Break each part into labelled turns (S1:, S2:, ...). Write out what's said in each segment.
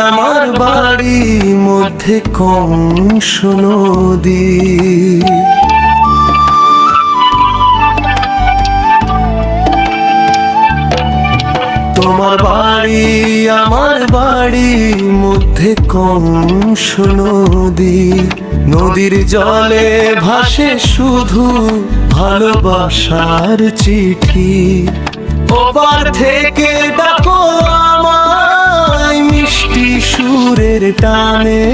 S1: আমার বাড়ি মধ্যে কংস নদী। তোমার বাড়ি আমার বাড়ি মধ্যে কংস নদী। নদীর জলে ভাসে শুধু ভালোবাসার চিঠি। ওপার থেকে ডাকো আমায় মিষ্টি সুরের টানে।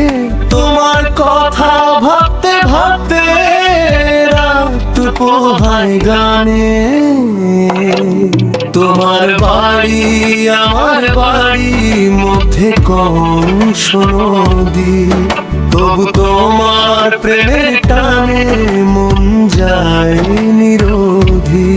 S1: তোমার কথা ভাবতে ভাবতে রাত পোহায় গানে। তোমার বাড়ি আমার বাড়ি মধ্যে কংস নদী। তবু তোমার প্রেমের টানে মন যায় নিরোধী।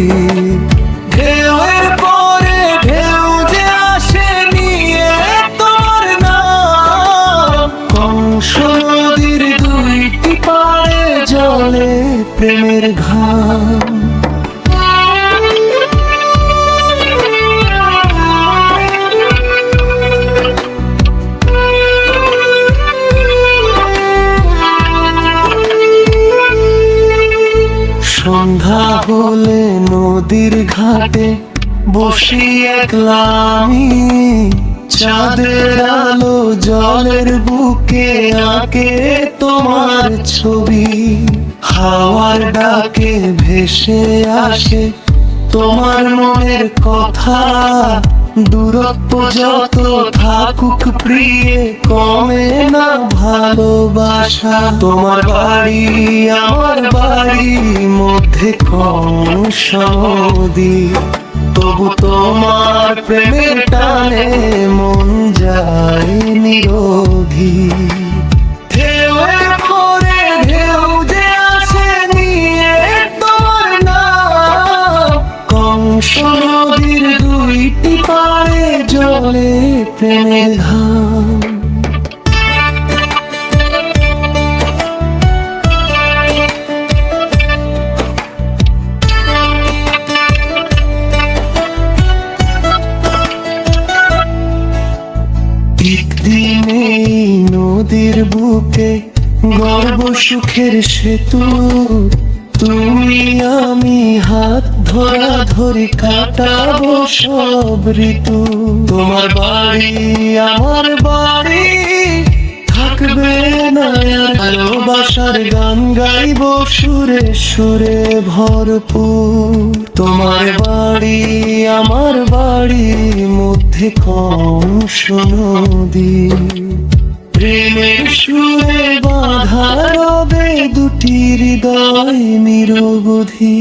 S1: ঢেউয়ের পরে ঢেউ যে আসে নিয়ে তোমার নাম। কংস নদীর দুইটি পাড়ে জলে প্রেমের ঘাম। সন্ধ্যা হলে নদীর ঘাটে বসি একলা আমি। চাঁদের আলো জলের বুকে আঁকে তোমার ছবি। হাওয়ার ডাকে ভেসে আসে তোমার মনের কথা। দূরত্ব যত থাকুক প্রিয়ে কমে না ভালোবাসা। তোমার বাড়ি আমার বাড়ি মধ্যে কংস নদী। তবু তোমার প্রেমের টানে মন যায় নিরোধী। ঢেউয়ের পরে ঢেউ যে আসে নিয়ে তোমার নাম। কংস নদীর দুইটি পাড়ে জলে প্রেমের ঘাম। একদিনে নদীর বুকে গর্ব সুখের সেতু। তুমি আমি হাত ধরাধরি কাটাবো সব ঋতু। তোমার বাড়ি আমার বাড়ি থাকবে না আর ভালোবাসার গান গাইবো সুরে সুরে ভরপুর। তোমার বাড়ি আমার বাড়ি মধ্যে কংস নদী। প্রেমের সুরে বাঁধা রবে দুটি হৃদয় নিরবধি।